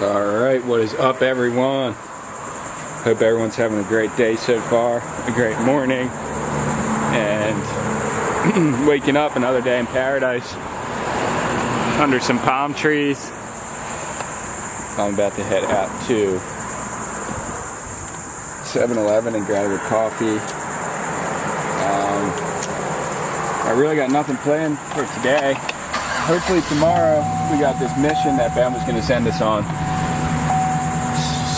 Alright, what is up, everyone? Hope everyone's having a great day so far, a great morning, and waking up another day in paradise under some palm trees. I'm about to head out to 7-Eleven and grab a coffee. I really got nothing planned for today. Hopefully tomorrow we got this mission that Ben was going to send us on,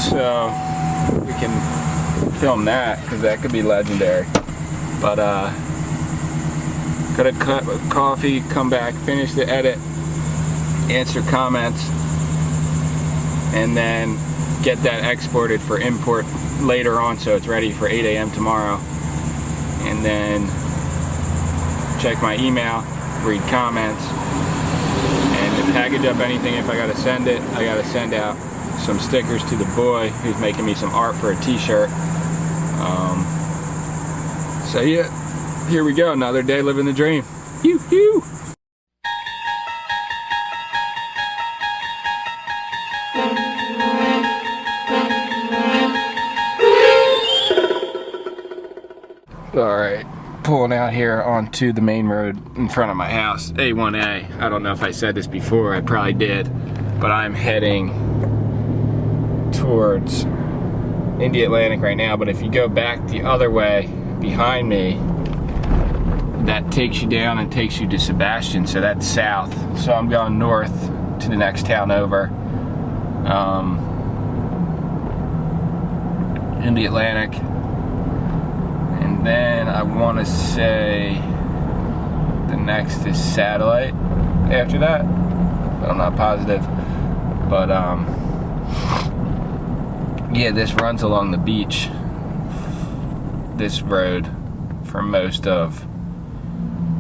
so we can film that, because that could be legendary. But gotta cut coffee, come back, finish the edit, answer comments, and then get that exported for import later on so it's ready for 8 a.m. tomorrow. And then check my email, read comments, and package up anything. If I gotta send it, I gotta send out some stickers to the boy who's making me some art for a t-shirt. So yeah, here we go, another day living the dream. Yoo-hoo! Alright, pulling out here onto the main road in front of my house, A1A. I don't know if I said this before, I probably did, but I'm heading towards Indialantic right now. But if you go back the other way behind me, that takes you down and takes you to Sebastian, so that's south. So I'm going north to the next town over, Indialantic. And then I want to say the next is Satellite after that, but I'm not positive. But yeah, this runs along the beach, this road, for most of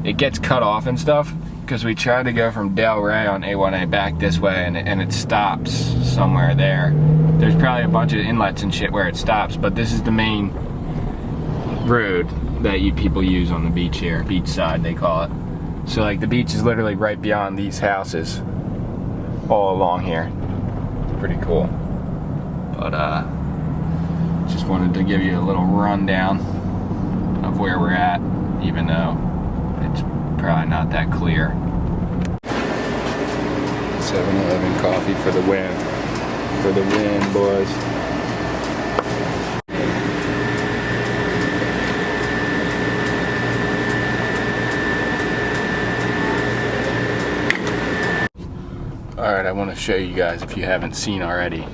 it. Gets cut off and stuff because we tried to go from Del Rey on A1A back this way, and it stops somewhere there. There's probably a bunch of inlets and shit where it stops, but this is the main road that you people use on the beach here, beach side they call it. So like the beach is literally right beyond these houses all along here. It's pretty cool. But just wanted to give you a little rundown of where we're at, even though it's probably not that clear. 7-Eleven coffee for the win. For the win, boys. Alright, I want to show you guys, if you haven't seen already,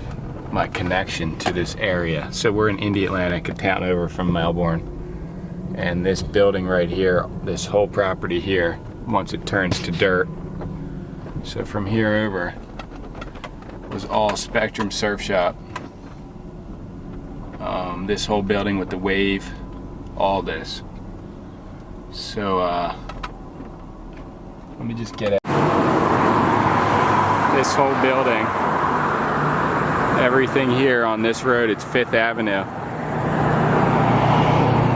my connection to this area. So we're in Indialantic, a town over from Melbourne. And this building right here, this whole property here, once it turns to dirt. So from here over was all Spectrum Surf Shop. This whole building with the wave, all this. So let me just get it. This whole building, everything here on this road, it's 5th Avenue.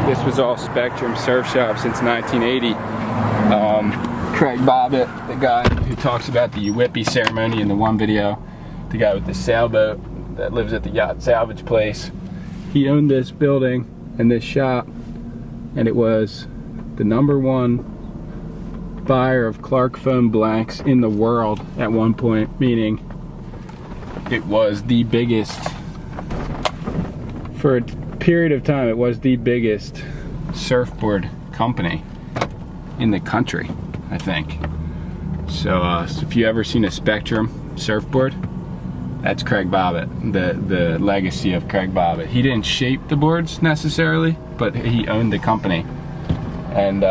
This was all Spectrum Surf Shop since 1980. Craig Bobbitt, the guy who talks about the Whippy ceremony in the one video, the guy with the sailboat that lives at the yacht salvage place, he owned this building and this shop, and it was the #1 buyer of Clark foam blanks in the world at one point, meaning it was the biggest, for a period of time, it was the biggest surfboard company in the country, I think. So, if you ever seen a Spectrum surfboard, that's Craig Bobbitt, the legacy of Craig Bobbitt. He didn't shape the boards necessarily, but he owned the company. And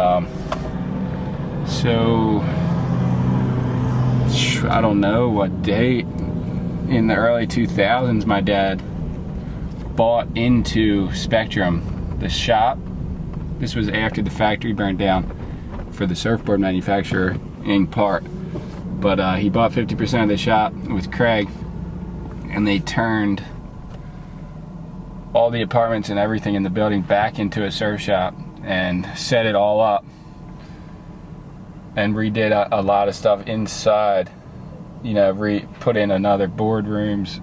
so I don't know what date, in the early 2000s, my dad bought into Spectrum, the shop. This was after the factory burned down for the surfboard manufacturer in part. But he bought 50% of the shop with Craig, and they turned all the apartments and everything in the building back into a surf shop and set it all up and redid a lot of stuff inside you know, put in another boardrooms,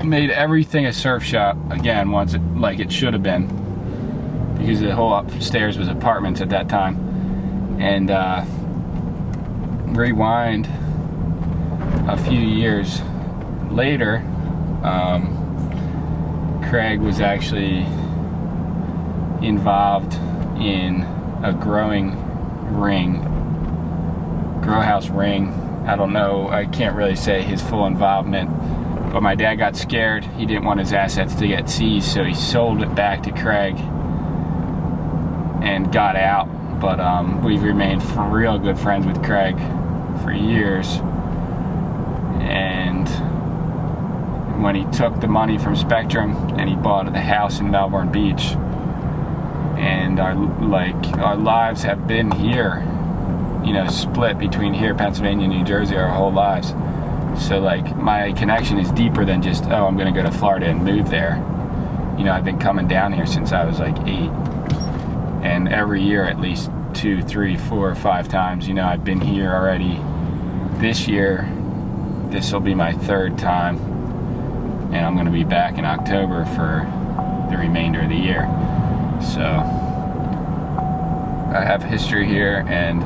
made everything a surf shop again once like it should have been, because the whole upstairs was apartments at that time. And rewind a few years later, Craig was actually involved in a grow house ring. I don't know, I can't really say his full involvement, but my dad got scared. He didn't want his assets to get seized, so he sold it back to Craig and got out. But we've remained real good friends with Craig for years. And when he took the money from Spectrum and he bought the house in Melbourne Beach, and our lives have been here, you know, split between here, Pennsylvania, New Jersey, our whole lives. So like my connection is deeper than just, oh, I'm gonna go to Florida and move there. You know, I've been coming down here since I was like 8, and every year at least 2, 3, 4, 5 times. You know, I've been here already. This year, this will be my 3rd time, and I'm gonna be back in October for the remainder of the year. So I have history here, and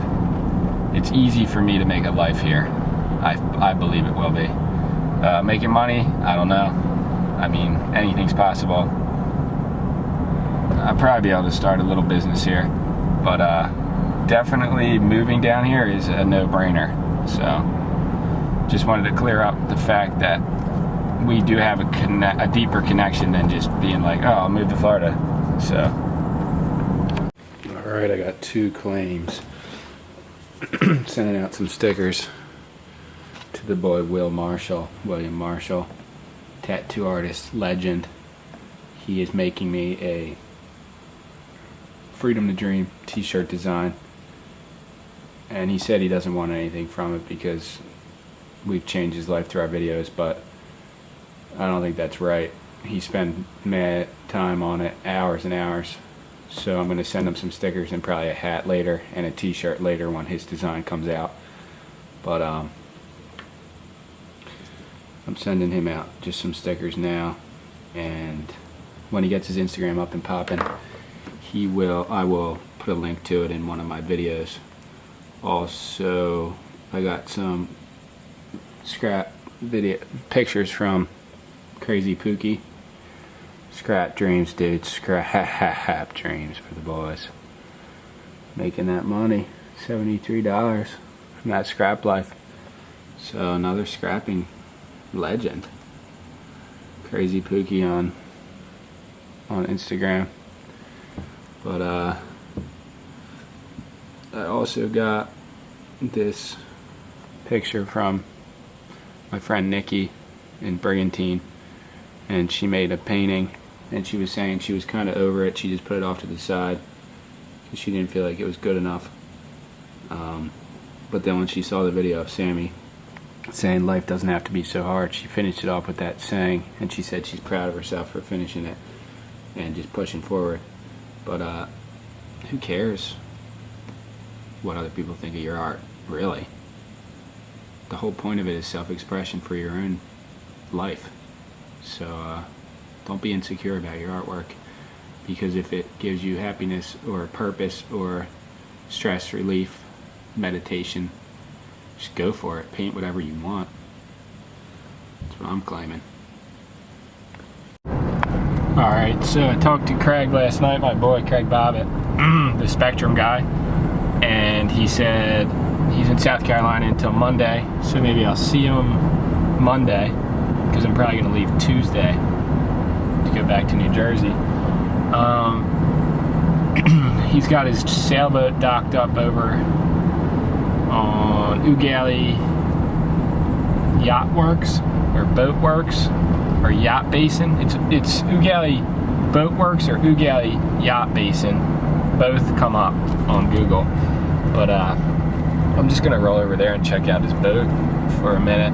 it's easy for me to make a life here. I believe it will be. Making money, I don't know. I mean, anything's possible. I'll probably be able to start a little business here, but definitely moving down here is a no-brainer. So just wanted to clear up the fact that we do have a deeper connection than just being like, oh, I'll move to Florida. So all right, I got 2 claims. Sending out some stickers to the boy William Marshall, tattoo artist, legend. He is making me a Freedom to Dream t-shirt design, and he said he doesn't want anything from it because we've changed his life through our videos, but I don't think that's right. He spent mad time on it, hours and hours. So I'm going to send him some stickers and probably a hat later and a t-shirt later when his design comes out. But I'm sending him out just some stickers now, and when he gets his Instagram up and popping, I will put a link to it in one of my videos. Also, I got some scrap video pictures from Crazy Pookie. Scrap dreams, dude. Scrap dreams for the boys. Making that money. $73 from that scrap life. So another scrapping legend. Crazy Pookie on Instagram. But I also got this picture from my friend Nikki in Brigantine, and she made a painting, and she was saying she was kind of over it. She just put it off to the side because she didn't feel like it was good enough. But then when she saw the video of Sammy saying life doesn't have to be so hard, she finished it off with that saying, and she said she's proud of herself for finishing it and just pushing forward. But who cares what other people think of your art, really? The whole point of it is self-expression for your own life. So don't be insecure about your artwork, because if it gives you happiness or purpose or stress relief, meditation, just go for it. Paint whatever you want. That's what I'm claiming. Alright, so I talked to Craig last night, my boy Craig Bobbitt, the Spectrum guy, and he said he's in South Carolina until Monday, so maybe I'll see him Monday, because I'm probably going to leave Tuesday to go back to New Jersey. He's got his sailboat docked up over on Ugali Yacht Works, or Boat Works, or Yacht Basin. It's Ugali Boat Works or Ugali Yacht Basin. Both come up on Google. But I'm just gonna roll over there and check out his boat for a minute,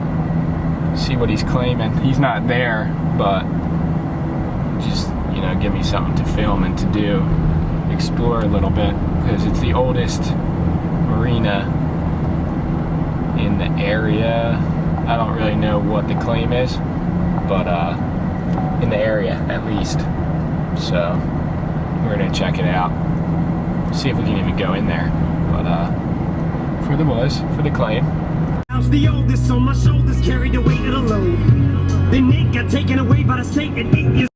see what he's claiming. He's not there, but just, you know, give me something to film and to do, explore a little bit, because it's the oldest marina in the area. I don't really know what the claim is, but in the area at least. So we're gonna check it out, see if we can even go in there. But for the boys, for the claim. I was the oldest, on my shoulders carried the weight of the load. Then Nick got taken away by the state at 8 years.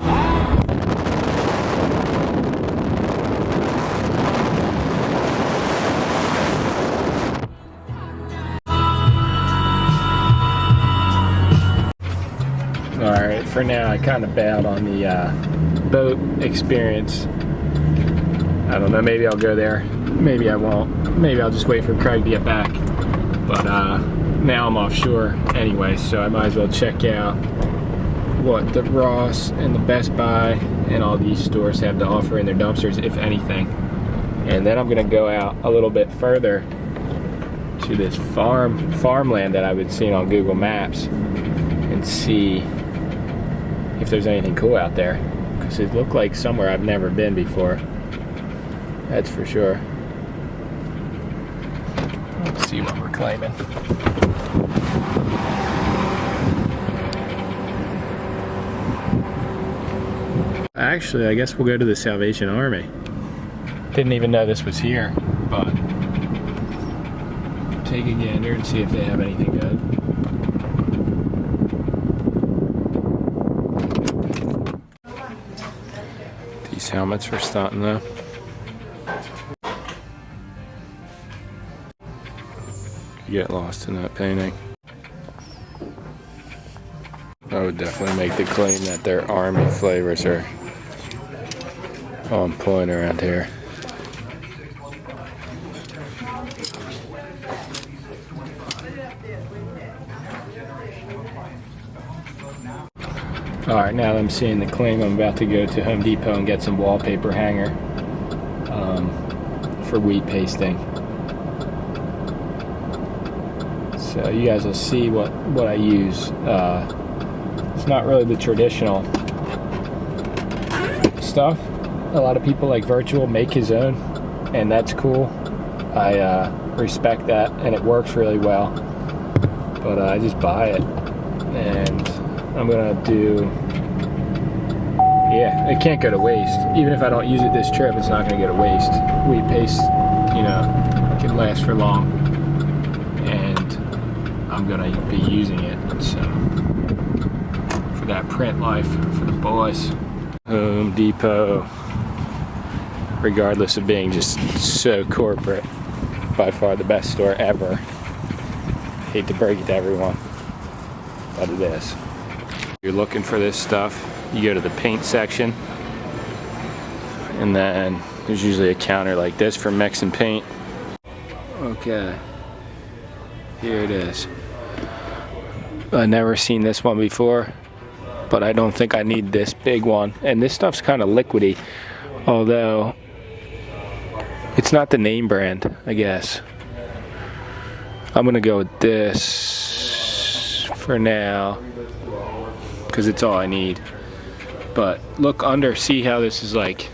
Alright, for now I kind of bailed on the boat experience. I don't know, maybe I'll go there, maybe I won't. Maybe I'll just wait for Craig to get back. But now I'm offshore anyway, so I might as well check out what the Ross and the Best Buy and all these stores have to offer in their dumpsters, if anything. And then I'm gonna go out a little bit further to this farmland that I've been seeing on Google Maps and see if there's anything cool out there, because it looked like somewhere I've never been before. That's for sure. Let's see what we're claiming. Actually, I guess we'll go to the Salvation Army. Didn't even know this was here, but take a gander and see if they have anything good. These helmets for stunting though. You get lost in that painting. I would definitely make the claim that their Army flavors are on point around here. Alright, now that I'm seeing the claim, I'm about to go to Home Depot and get some wallpaper hanger for wheat pasting. So you guys will see what I use. It's not really the traditional stuff. A lot of people like Virtual make his own, and that's cool. I respect that, and it works really well. But I just buy it, and I'm gonna do, yeah, it can't go to waste. Even if I don't use it this trip, it's not gonna go to waste. Wheat paste, you know, can last for long, and I'm gonna be using it, so for that print life for the boys. Home Depot, regardless of being just so corporate, by far the best store ever. Hate to break it to everyone, but it is. If you're looking for this stuff, you go to the paint section, and then there's usually a counter like this for mixing paint. Okay, here it is. I've never seen this one before, but I don't think I need this big one. And this stuff's kind of liquidy, although it's not the name brand, I guess. I'm gonna go with this for now, because it's all I need. But look under, see how this is like,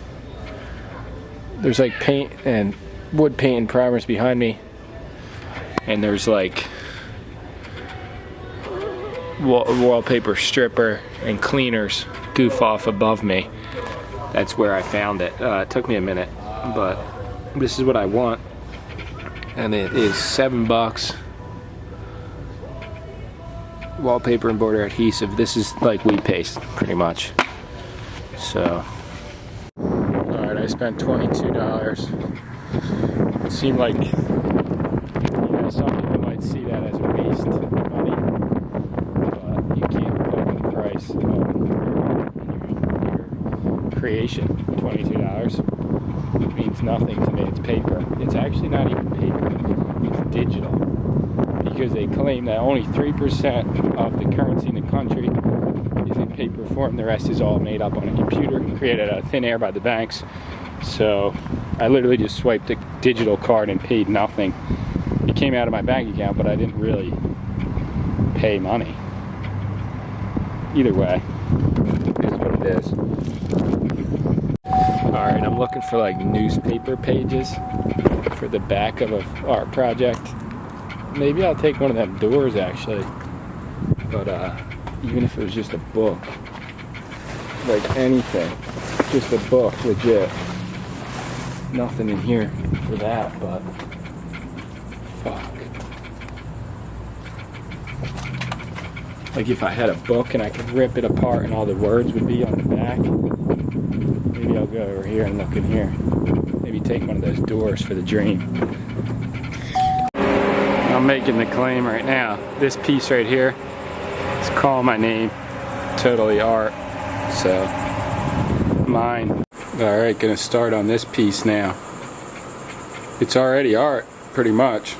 there's like paint and wood paint and primers behind me, and there's like wallpaper stripper and cleaners goof off above me. That's where I found it. It took me a minute, but this is what I want, and it is $7. Wallpaper and border adhesive. This is like wheat paste, pretty much. So, alright, I spent $22. It seemed like, you know, some people might see that as a waste of money, but you can't put the price on your creation. $22 means nothing to me. It's paper. It's actually not even paper. It's digital, because they claim that only 3% of the currency in the country is in paper form. The rest is all made up on a computer, created out of thin air by the banks. So I literally just swiped a digital card and paid nothing. It came out of my bank account, but I didn't really pay money. Either way, it's what it is. Alright, I'm looking for like newspaper pages for the back of an art project. maybe I'll take one of them doors actually. But even if it was just a book, like anything, just a book, legit. Nothing in here for that, but fuck. Like if I had a book and I could rip it apart and all the words would be on the back, maybe I'll go over here and look in here. Maybe take one of those doors for the dream. I'm making the claim right now. This piece right here is Call My Name, totally art, so mine. Alright, gonna start on this piece now. It's already art, pretty much.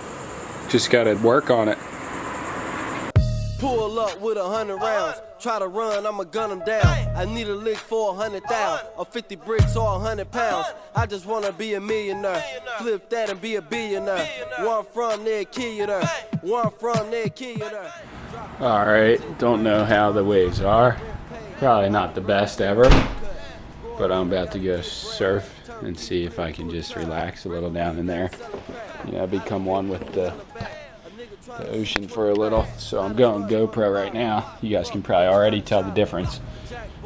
Just gotta work on it. Pull up with 100 rounds. Try to run, I'ma gun them down. I need a lick for 100,000 or 50 bricks or 100 pounds. I just wanna be a millionaire. Flip that and be a billionaire. Where I'm from, they'll kill you there. Where I'm from, they'll kill you there. Alright, don't know how the waves are. Probably not the best ever. But I'm about to go surf and see if I can just relax a little down in there. You know, become one with the ocean for a little. So I'm going GoPro right now. You guys can probably already tell the difference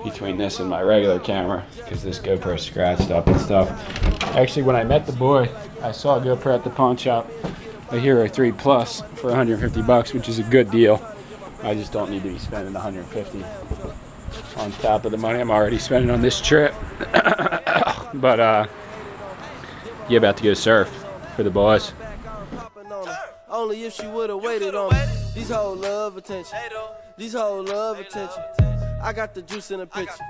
between this and my regular camera because this GoPro scratched up and stuff. Actually, when I met the boy, I saw a GoPro at the pawn shop, a Hero 3 Plus for 150 bucks, which is a good deal. I just don't need to be spending 150 on top of the money I'm already spending on this trip. But you about to go surf for the boys. Only if she would've waited on me. These hoes love attention. These hoes love attention. I got the juice in the picture.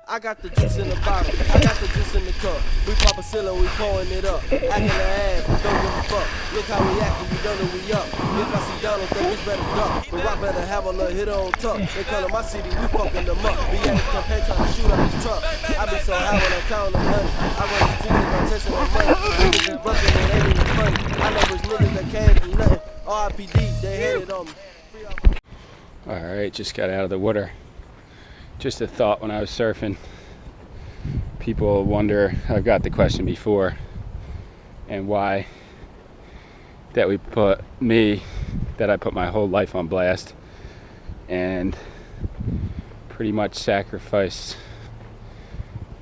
I got the juice in the bottle. I got the juice in the cup. We pop a seal and we pouring it up. Acting the ass, we don't give a fuck. Look how we acting, we don't know we up. If I see Donald, then bitch better duck. But Rock better have a little hit on tuck. They come to my city, we fucking them up. Be at his campaign trying to shoot up his truck. I be so high when I'm counting the money. I run the streets and I'm chasing the money. Niggas is bucking and ain't even funny. I know it's niggas that came from nothing. RIPD, they hated on me. Alright, just got out of the water. Just a thought when I was surfing. People wonder, I've got the question before, and why that I put my whole life on blast and pretty much sacrifice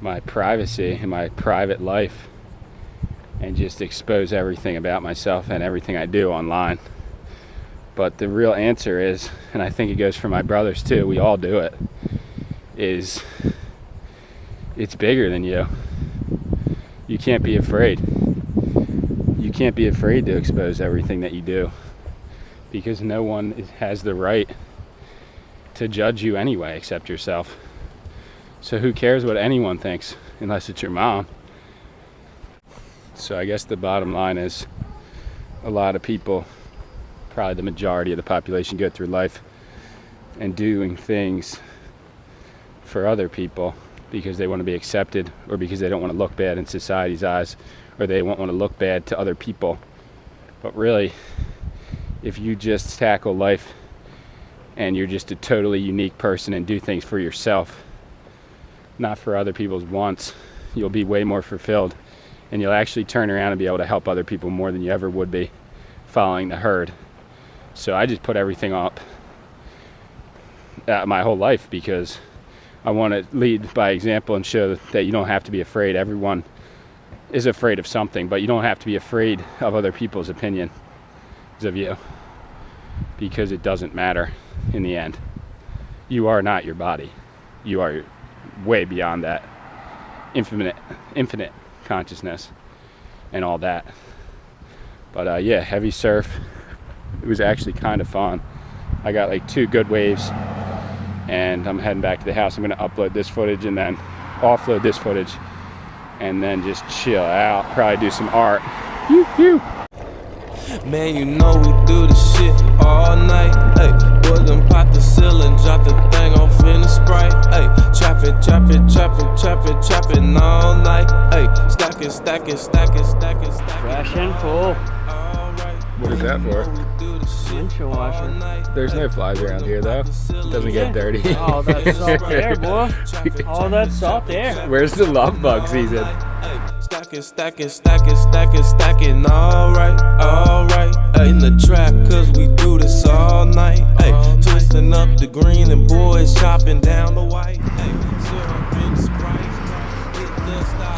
my privacy and my private life and just expose everything about myself and everything I do online. But the real answer is, and I think it goes for my brothers too, we all do it, is it's bigger than you. You can't be afraid. You can't be afraid to expose everything that you do because no one has the right to judge you anyway except yourself. So who cares what anyone thinks unless it's your mom? So I guess the bottom line is a lot of people, probably the majority of the population, go through life and doing things for other people because they want to be accepted or because they don't want to look bad in society's eyes or they won't want to look bad to other people. But really, if you just tackle life and you're just a totally unique person and do things for yourself, not for other people's wants, you'll be way more fulfilled and you'll actually turn around and be able to help other people more than you ever would be following the herd. So I just put everything up my whole life because I want to lead by example and show that you don't have to be afraid. Everyone is afraid of something, but you don't have to be afraid of other people's opinions of you because it doesn't matter in the end. You are not your body. You are way beyond that. Infinite consciousness and all that. But yeah, heavy surf. It was actually kind of fun. I got like 2 good waves and I'm heading back to the house. I'm going to upload this footage and then offload this footage and then just chill out, probably do some art. Man, you know we do the shit all night. Hey, boy, them pop the ceiling, drop the thing off in the Sprite. Hey, trapping all night. Hey, stacking. Fresh and full. What is that for? Windshield washer. There's no flies around here though. It doesn't get dirty. Oh, that's salt there, boy. Oh, that's salt there. Where's the love bug season? stacking, alright, alright. In the trap, cause we do this all night. Ay, twisting up the green and boys chopping down the white.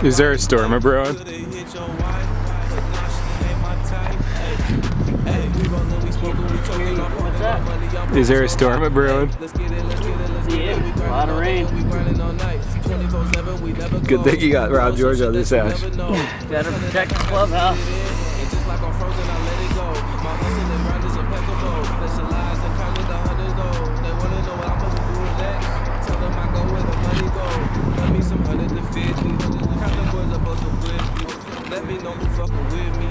Is there a storm brewing? What's that? Is there a storm brewing? Yeah, a lot of rain. Good thing you got Rob George on this ass. Gotta protect the clubhouse. Let me know who fucking with me.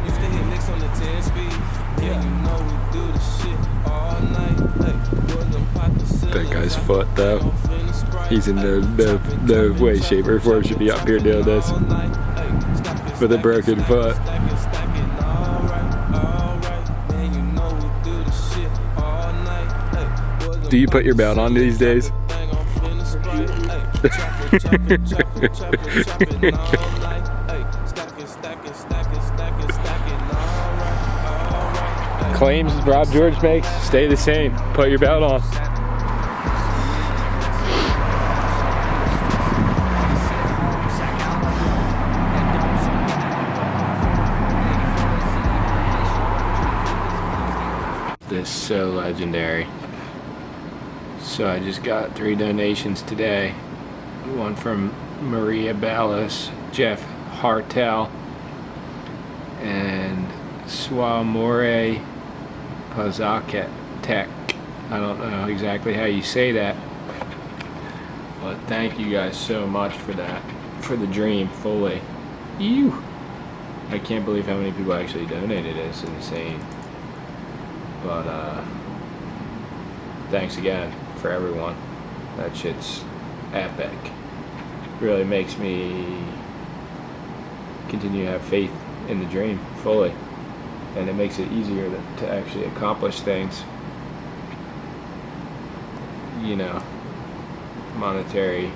Used to hit licks on the 10 speed. Yeah, you know we do the shit all night. That guy's foot though. He's in no way, shape, or form should be up here doing this with a broken foot. Do you put your belt on these days? Claims Rob George makes stay the same. Put your belt on. This is so legendary. So I just got 3 donations today. One from Maria Ballas, Jeff Hartel, and Swamore Pazaket Tech. I don't know exactly how you say that, but thank you guys so much for that, for the dream fully. Ew! I can't believe how many people actually donated. It's insane. But thanks again for everyone. That shit's epic. Really makes me continue to have faith in the dream fully, and it makes it easier to actually accomplish things. You know, monetary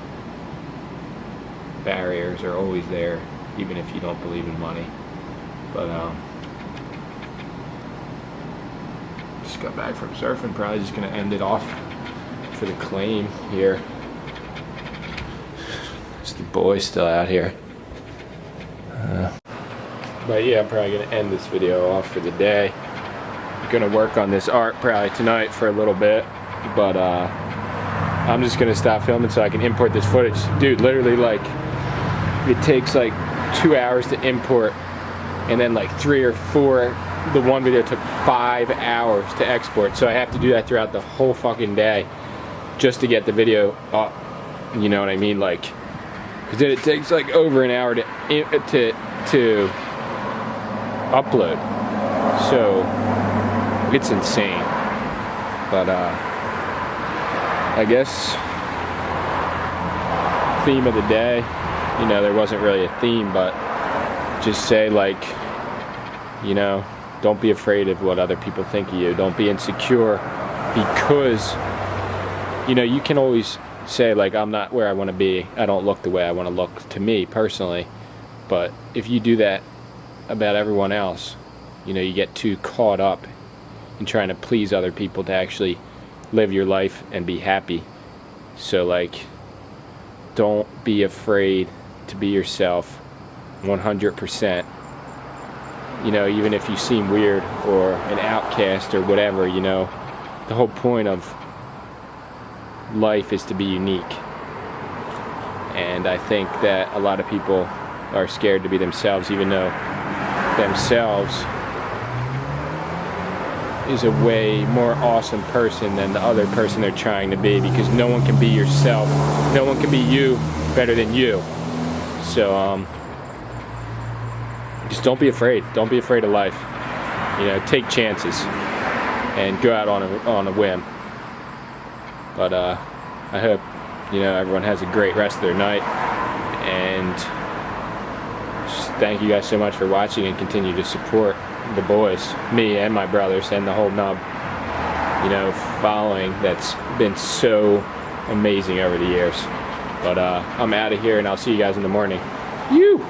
barriers are always there, even if you don't believe in money. But just got back from surfing, probably just gonna end it off for the claim here. It's the boys still out here. But yeah, I'm probably gonna end this video off for the day. I'm gonna work on this art probably tonight for a little bit, but I'm just gonna stop filming so I can import this footage. Dude, literally, like, it takes like 2 hours to import, and then like 3 or 4, the one video took 5 hours to export, so I have to do that throughout the whole fucking day just to get the video up. You know what I mean? Like, because it takes like over an hour to upload, so it's insane. But I guess theme of the day, you know, there wasn't really a theme, but just say, like, you know, don't be afraid of what other people think of you. Don't be insecure, because, you know, you can always say, like, I'm not where I want to be. I don't look the way I want to look, to me personally. But if you do that about everyone else, you know, you get too caught up in trying to please other people to actually live your life and be happy. So, like, don't be afraid to be yourself 100%. You know, even if you seem weird or an outcast or whatever, you know, the whole point of life is to be unique. And I think that a lot of people are scared to be themselves, even though themselves is a way more awesome person than the other person they're trying to be, because no one can be yourself. No one can be you better than you. So just don't be afraid. Don't be afraid of life. You know, take chances and go out on a whim. But I hope, you know, everyone has a great rest of their night, and just thank you guys so much for watching, and continue to support the boys, me and my brothers, and the whole Nub, you know, following that's been so amazing over the years. But I'm out of here, and I'll see you guys in the morning. You!